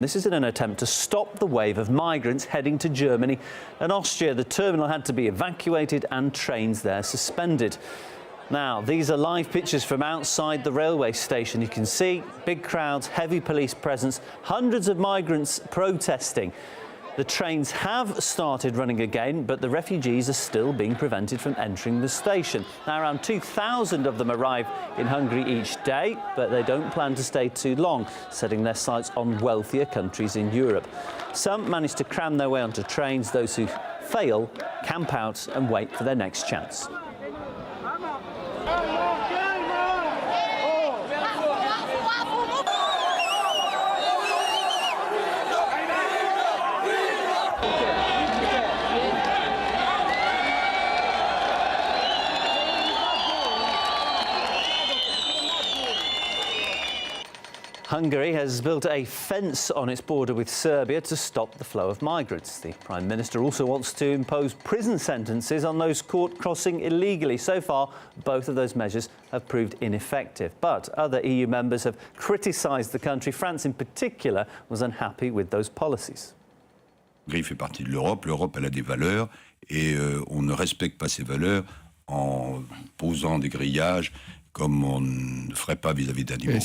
This is in an attempt to stop the wave of migrants heading to Germany and Austria. The terminal had to be evacuated and trains there suspended. Now, these are live pictures from outside the railway station. You can see big crowds, heavy police presence, hundreds of migrants protesting. The trains have started running again, but the refugees are still being prevented from entering the station. Now, around 2,000 of them arrive in Hungary each day, but they don't plan to stay too long, setting their sights on wealthier countries in Europe. Some manage to cram their way onto trains. Those who fail camp out and wait for their next chance. Hungary has built a fence on its border with Serbia to stop the flow of migrants. The Prime Minister also wants to impose prison sentences on those caught crossing illegally. So far, both of those measures have proved ineffective. But other EU members have criticised the country. France, in particular, was unhappy with those policies. Hongrie fait partie de l'Europe. L'Europe, elle a des valeurs et on ne respecte pas ces valeurs en posant des grillages comme on ne ferait pas vis-à-vis d'animaux.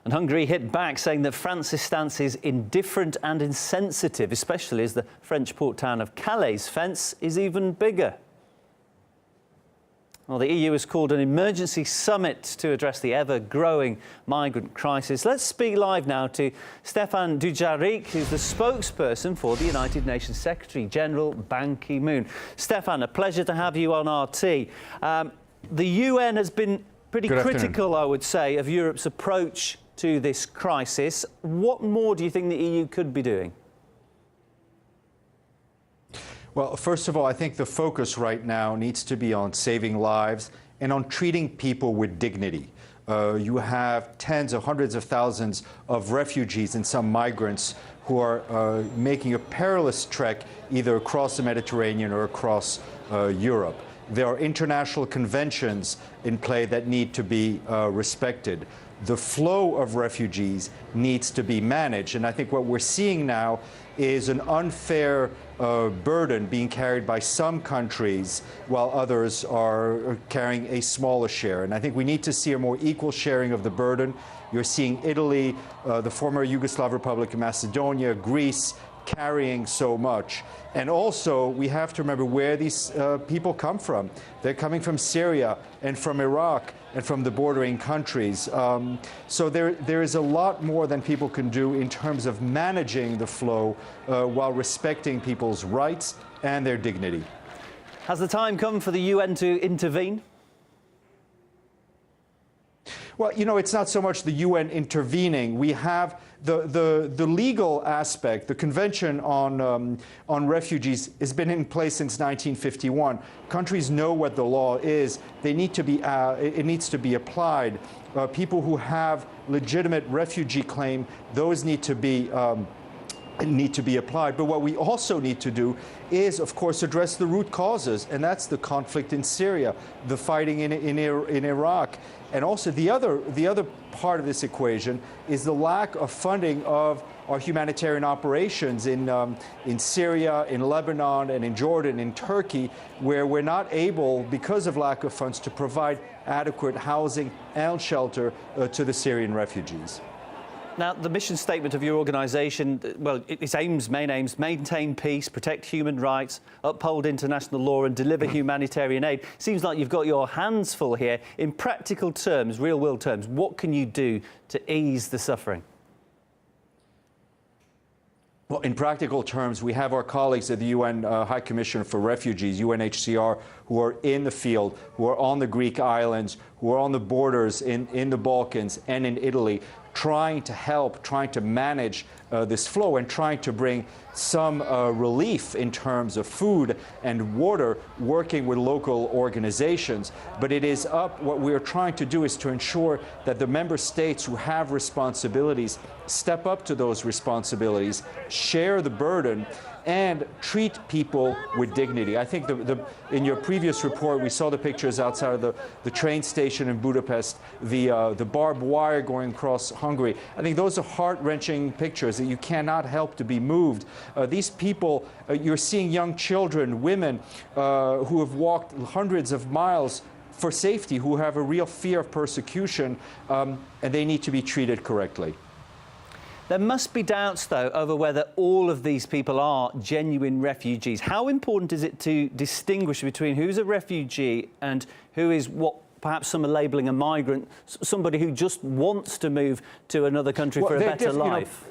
And Hungary hit back, saying that France's stance is indifferent and insensitive, especially as the French port town of Calais' fence is even bigger. Well, the EU has called an emergency summit to address the ever-growing migrant crisis. Let's speak live now to Stefan Dujarric, who's the spokesperson for the United Nations Secretary-General Ban Ki-moon. Stefan, a pleasure to have you on RT. The UN has been pretty critical, I would say, of Europe's approach to this crisis. What more do you think the EU could be doing? Well, first of all, I think the focus right now needs to be on saving lives and on treating people with dignity. You have tens of hundreds of thousands of refugees and some migrants who are making a perilous trek either across the Mediterranean or across Europe. There are international conventions in play that need to be respected. The flow of refugees needs to be managed. And I think what we're seeing now is an unfair burden being carried by some countries while others are carrying a smaller share. And I think we need to see a more equal sharing of the burden. You're seeing Italy, the former Yugoslav Republic of Macedonia, Greece, carrying so much. And also, we have to remember where these people come from. They're coming from Syria and from Iraq and from the bordering countries. So there is a lot more than people can do in terms of managing the flow while respecting people's rights and their dignity. Has the time come for the UN to intervene? Well, you know, it's not so much the UN intervening. We have the legal aspect. The Convention on Refugees has been in place since 1951. Countries know what the law is. They need to be, it needs to be applied. People who have legitimate refugee claim, those need to be applied. But what we also need to do is, of course, address the root causes, and that's the conflict in Syria, the fighting in Iraq. And also the other part of this equation is the lack of funding of our humanitarian operations in Syria, in Lebanon, and in Jordan, in Turkey, where we're not able, because of lack of funds, to provide adequate housing and shelter to the Syrian refugees. Now, the mission statement of your organisation, well, its main aims, maintain peace, protect human rights, uphold international law and deliver humanitarian aid. Seems like you've got your hands full here. In practical terms, real-world terms, what can you do to ease the suffering? Well, in practical terms, we have our colleagues at the UN High Commissioner for Refugees, UNHCR, who are in the field, who are on the Greek islands, who are on the borders in the Balkans and in Italy, trying to help, trying to manage this flow and trying to bring some relief in terms of food and water, working with local organizations. But it is what we're trying to do is to ensure that the member states who have responsibilities step up to those responsibilities, share the burden, and treat people with dignity. I think in your previous report, we saw the pictures outside of the train station in Budapest, the barbed wire going across Hungary. Hungary. I think those are heart-wrenching pictures that you cannot help to be moved. These people, you're seeing young children, women who have walked hundreds of miles for safety, who have a real fear of persecution, and they need to be treated correctly. There must be doubts, though, over whether all of these people are genuine refugees. How important is it to distinguish between who's a refugee and who is what perhaps some are labelling a migrant, somebody who just wants to move to another country for a better life?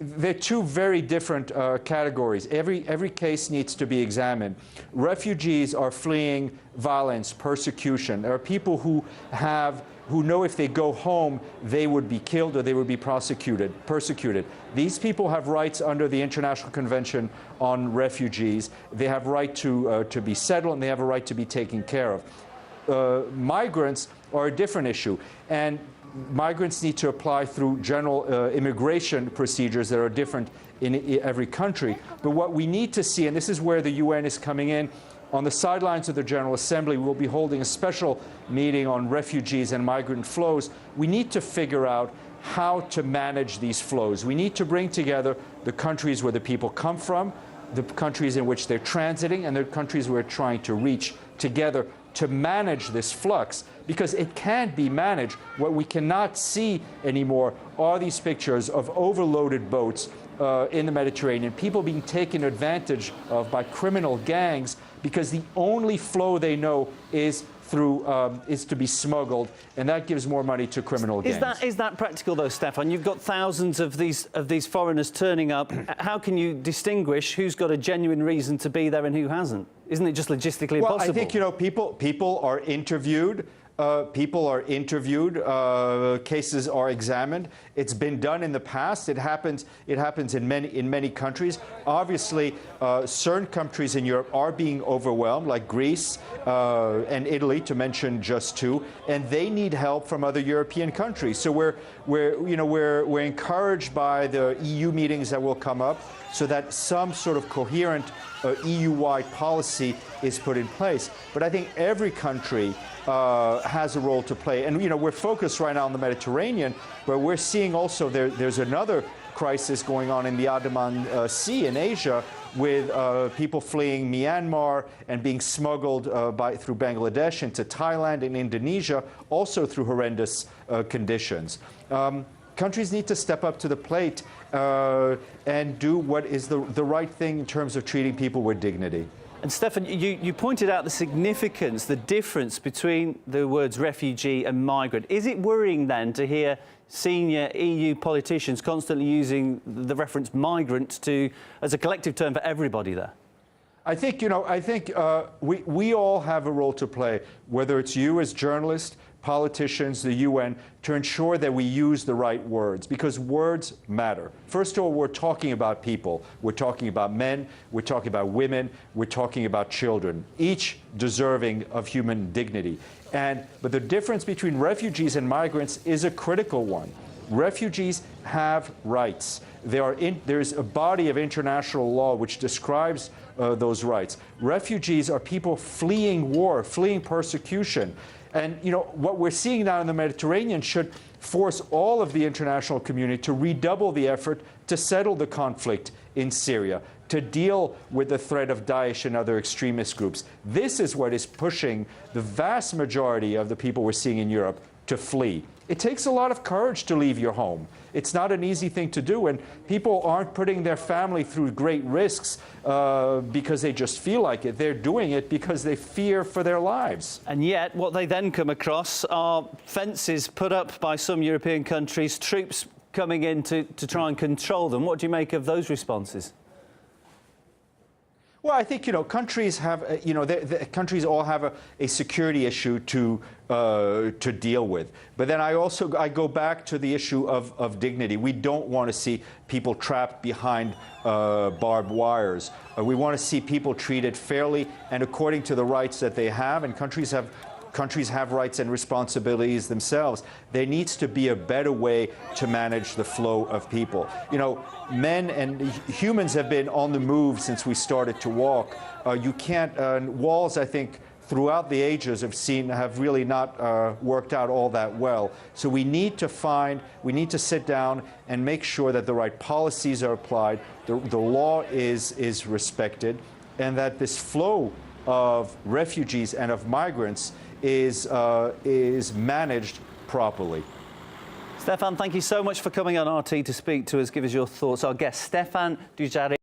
They're two very different categories. Every case needs to be examined. Refugees are fleeing violence, persecution. There are people who know if they go home, they would be killed or they would be persecuted. These people have rights under the International Convention on Refugees. They have a right to be settled, and they have a right to be taken care of. Migrants are a different issue, and migrants need to apply through general immigration procedures that are different in every country. But what we need to see, and this is where the UN is coming in, on the sidelines of the General Assembly, we'll be holding a special meeting on refugees and migrant flows. We need to figure out how to manage these flows. We need to bring together the countries where the people come from, the countries in which they're transiting, and the countries we're trying to reach together to manage this flux, because it can't be managed. What we cannot see anymore are these pictures of overloaded boats in the Mediterranean, people being taken advantage of by criminal gangs because the only flow they know is through is to be smuggled, and that gives more money to criminal gangs. Is that practical though, Stefan? You've got thousands of these foreigners turning up. How can you distinguish who's got a genuine reason to be there and who hasn't? Isn't it just logistically impossible? Well, I think people are interviewed. Cases are examined. It's been done in the past. It happens in many countries. Obviously, certain countries in Europe are being overwhelmed, like Greece and Italy, to mention just two, and they need help from other European countries. So we're encouraged by the EU meetings that will come up, so that some sort of coherent EU-wide policy is put in place. But I think every country has a role to play. And we're focused right now on the Mediterranean, but we're seeing also there's another crisis going on in the Andaman Sea in Asia, with people fleeing Myanmar and being smuggled through Bangladesh into Thailand and Indonesia, also through horrendous conditions. Countries need to step up to the plate and do what is the right thing in terms of treating people with dignity. And Stefan, you pointed out the significance, the difference between the words refugee and migrant. Is it worrying then to hear senior EU politicians constantly using the reference migrant as a collective term for everybody there? I think we all have a role to play, whether it's you as journalists, politicians, the UN, to ensure that we use the right words, because words matter. First of all, we're talking about people. We're talking about men, we're talking about women, we're talking about children, each deserving of human dignity. But the difference between refugees and migrants is a critical one. Refugees have rights. There's a body of international law which describes those rights. Refugees are people fleeing war, fleeing persecution. And what we're seeing now in the Mediterranean should force all of the international community to redouble the effort to settle the conflict in Syria, to deal with the threat of Daesh and other extremist groups. This is what is pushing the vast majority of the people we're seeing in Europe to flee. It takes a lot of courage to leave your home. It's not an easy thing to do, and people aren't putting their family through great risks because they just feel like it. They're doing it because they fear for their lives. And yet, what they then come across are fences put up by some European countries, troops coming in to try and control them. What do you make of those responses? Well, I think countries have countries all have a security issue to deal with. But then I go back to the issue of dignity. We don't want to see people trapped behind barbed wires. We want to see people treated fairly and according to the rights that they have. And countries have rights and responsibilities themselves. There needs to be a better way to manage the flow of people. Men and humans have been on the move since we started to walk. You can't, walls, I think, throughout the ages have really not worked out all that well. So we need to sit down and make sure that the right policies are applied, the law is respected, and that this flow of refugees and of migrants is managed properly. Stefan, thank you so much for coming on RT to speak to us, give us your thoughts. Our guest, Stefan Dujarric.